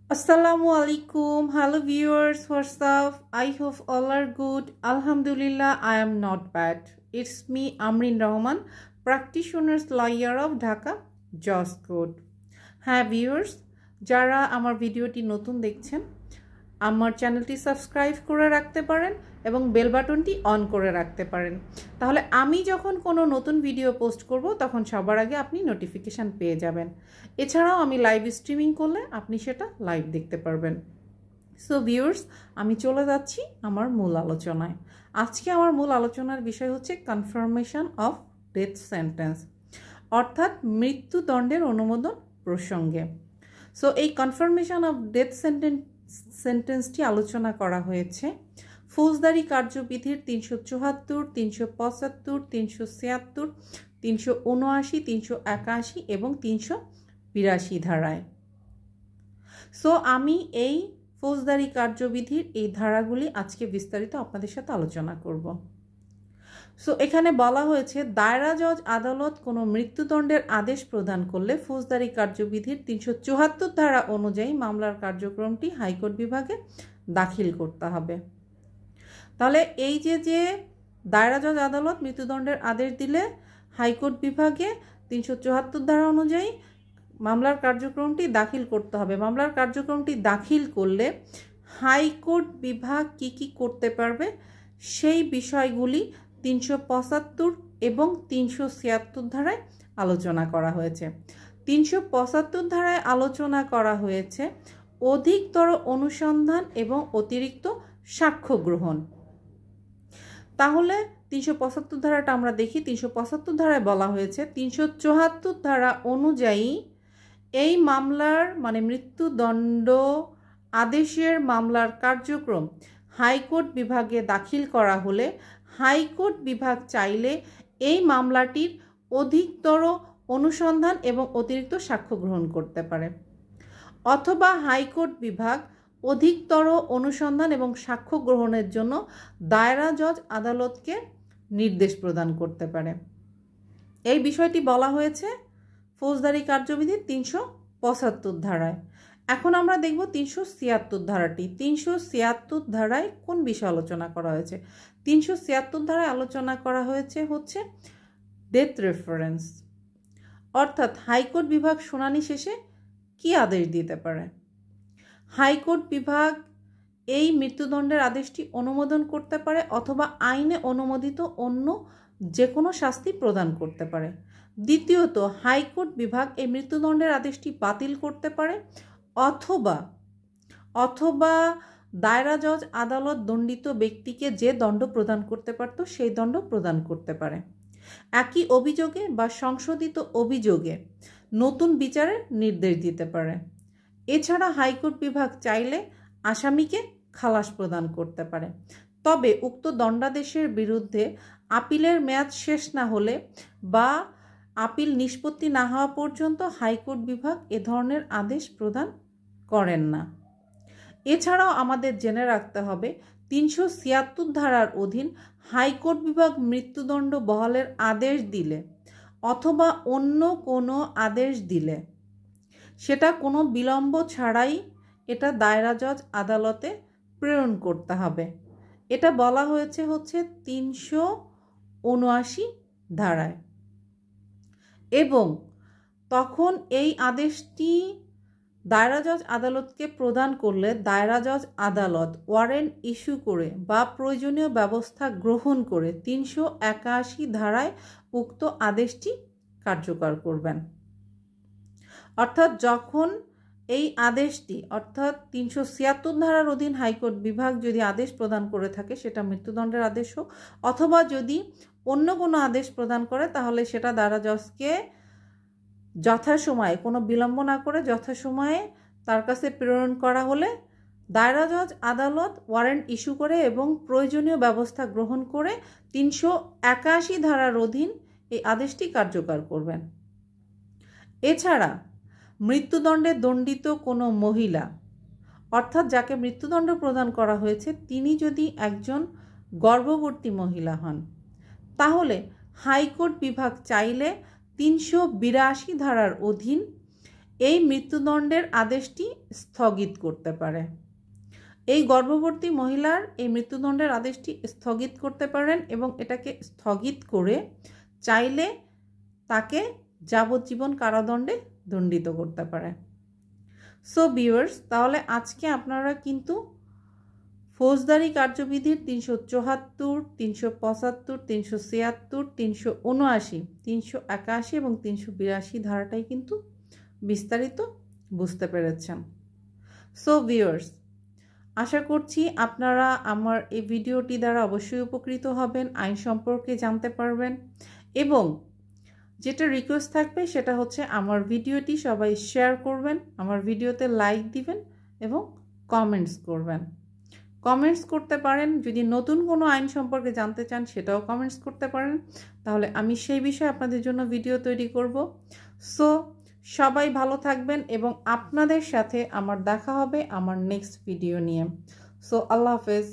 Assalamu alaikum. Hello viewers, what's up? I hope all are good. Alhamdulillah, I am not bad. It's me, Amrin Rahman, practitioner's lawyer of Dhaka, Jos Code. হ্যাঁ viewers, যারা আমার ভিডিওটি নতুন দেখছেন আমার চ্যানেলটি subscribe করে রাখতে পারেন এবং বেল বাটনটি অন করে রাখতে পারেন। তাহলে আমি যখন কোনো নতুন ভিডিও পোস্ট করব তখন সবার আগে আপনি নোটিফিকেশান পেয়ে যাবেন। এছাড়াও আমি লাইভ স্ট্রিমিং করলে আপনি সেটা লাইভ দেখতে পারবেন। সো ভিউয়ার্স, আমি চলে যাচ্ছি আমার মূল আলোচনায়। আজকে আমার মূল আলোচনার বিষয় হচ্ছে কনফার্মেশন অফ ডেথ সেন্টেন্স, অর্থাৎ মৃত্যুদণ্ডের অনুমোদন প্রসঙ্গে। সো এই কনফার্মেশন অফ ডেথ সেন্টেন্সটি আলোচনা করা হয়েছে ফৌজদারি কার্যবিধির 374, 375, 376, 379, 381 এবং 382 ধারায়। সো আমি এই ফৌজদারি কার্যবিধির এই ধারাগুলি আজকে বিস্তারিত আপনাদের সাথে আলোচনা করব। সো এখানে বলা হয়েছে দায়রা জজ আদালত কোনো মৃত্যুদণ্ডের আদেশ প্রদান করলে ফৌজদারি কার্যবিধির 374 ধারা অনুযায়ী মামলার কার্যক্রমটি হাইকোর্ট বিভাগে দাখিল করতে হবে। তাহলে এই যে দায়রা জজ আদালত মৃত্যুদণ্ডের আদেশ দিলে হাইকোর্ট বিভাগে 374 ধারা অনুযায়ী মামলার কার্যক্রমটি দাখিল করতে হবে। মামলার কার্যক্রমটি দাখিল করলে হাইকোর্ট বিভাগ কি করতে পারবে সেই বিষয়গুলি 375 এবং 376 ধারায় আলোচনা করা হয়েছে। 375 ধারায় আলোচনা করা হয়েছে অধিকতর অনুসন্ধান এবং অতিরিক্ত সাক্ষ্য গ্রহণ। তাহলে 375 ধারাটা আমরা দেখি। 375 ধারায় বলা হয়েছে 374 ধারা অনুযায়ী এই মামলার মানে মৃত্যুদণ্ড আদেশের মামলার কার্যক্রম হাইকোর্ট বিভাগে দাখিল করা হলে হাইকোর্ট বিভাগ চাইলে এই মামলাটির অধিকতর অনুসন্ধান এবং অতিরিক্ত সাক্ষ্য গ্রহণ করতে পারে, অথবা হাইকোর্ট বিভাগ অধিকতর অনুসন্ধান এবং সাক্ষ্য গ্রহণের জন্য দায়রা জজ আদালতকে নির্দেশ প্রদান করতে পারে। এই বিষয়টি বলা হয়েছে ফৌজদারি কার্যবিধির 375 ধারায়। এখন আমরা দেখব 376 ধারাটি। 376 ধারায় কোন বিষয় আলোচনা করা হয়েছে? 376 ধারায় আলোচনা করা হয়েছে হচ্ছে ডেথ রেফারেন্স, অর্থাৎ হাইকোর্ট বিভাগ শুনানি শেষে কি আদেশ দিতে পারে। হাইকোর্ট বিভাগ এই মৃত্যুদণ্ডের আদেশটি অনুমোদন করতে পারে অথবা আইনে অনুমোদিত অন্য যে কোনো শাস্তি প্রদান করতে পারে। দ্বিতীয়ত, হাইকোর্ট বিভাগ এই মৃত্যুদণ্ডের আদেশটি বাতিল করতে পারে অথবা দায়রা জজ আদালত দণ্ডিত ব্যক্তিকে যে দণ্ড প্রদান করতে পারত সেই দণ্ড প্রদান করতে পারে। একই অভিযোগে বা সংশোধিত অভিযোগে নতুন বিচারের নির্দেশ দিতে পারে। এছাড়া হাইকোর্ট বিভাগ চাইলে আসামিকে খালাস প্রদান করতে পারে। তবে উক্ত দণ্ডাদেশের বিরুদ্ধে আপিলের মেয়াদ শেষ না হলে বা আপিল নিষ্পত্তি না হওয়া পর্যন্ত হাইকোর্ট বিভাগ এ ধরনের আদেশ প্রদান করেন না। এছাড়াও আমাদের জেনে রাখতে হবে 376 ধারার অধীন হাইকোর্ট বিভাগ মৃত্যুদণ্ড বহালের আদেশ দিলে অথবা অন্য কোনো আদেশ দিলে সেটা কোনো বিলম্ব ছাড়াই এটা দায়রা জজ আদালতে প্রেরণ করতে হবে। এটা বলা হয়েছে হচ্ছে 379 ধারায়। এবং তখন এই আদেশটি দায়রা জজ আদালতকে প্রদান করলে দায়রা জজ আদালত ওয়ারেন্ট ইস্যু করে বা প্রয়োজনীয় ব্যবস্থা গ্রহণ করে 381 ধারায় উক্ত আদেশটি কার্যকর করবেন। অর্থাৎ যখন এই আদেশটি অর্থাৎ 376 ধারার অধীন হাইকোর্ট বিভাগ যদি আদেশ প্রদান করে থাকে সেটা মৃত্যুদণ্ডের আদেশ হোক অথবা যদি অন্য কোনো আদেশ প্রদান করে তাহলে সেটা দায়রা জজকে যথাসময়ে কোনো বিলম্ব না করে যথাসময়ে তার কাছে প্রেরণ করা হলে দায়রা জজ আদালত ওয়ারেন্ট ইস্যু করে এবং প্রয়োজনীয় ব্যবস্থা গ্রহণ করে 381 ধারার অধীন এই আদেশটি কার্যকর করবেন। এছাড়া মৃত্যুদণ্ডে দণ্ডিত কোনো মহিলা অর্থাৎ যাকে মৃত্যুদণ্ড প্রদান করা হয়েছে তিনি যদি একজন গর্ভবতী মহিলা হন তাহলে হাইকোর্ট বিভাগ চাইলে 382 ধারার অধীন এই মৃত্যুদণ্ডের আদেশটি স্থগিত করতে পারে। এই গর্ভবতী মহিলার এই মৃত্যুদণ্ডের আদেশটি স্থগিত করতে পারেন এবং এটাকে স্থগিত করে চাইলে তাকে যাবজ্জীবন কারাদণ্ডে দণ্ডিত করতে পারে। সো ভিউয়ার্স, তাহলে আজকে আপনারা কিন্তু ফৌজদারি কার্যবিধির 374, 375, 376, 379, 381 এবং 382 ধারাটাই কিন্তু বিস্তারিত বুঝতে পেরেছেন। সো ভিউয়ার্স, আশা করছি আপনারা আমার এই ভিডিওটি দ্বারা অবশ্যই উপকৃত হবেন, আইন সম্পর্কে জানতে পারবেন এবং যেটা রিকোয়েস্ট থাকবে সেটা হচ্ছে আমার ভিডিওটি সবাই শেয়ার করবেন, আমার ভিডিওতে লাইক দিবেন এবং কমেন্টস করবেন। কমেন্টস করতে পারেন, যদি নতুন কোনো আইন সম্পর্কে জানতে চান সেটাও কমেন্টস করতে পারেন, তাহলে আমি সেই বিষয়ে আপনাদের জন্য ভিডিও তৈরি করব। সো সবাই ভালো থাকবেন এবং আপনাদের সাথে আমার দেখা হবে আমার নেক্সট ভিডিও নিয়ে। সো আল্লাহ হাফেজ।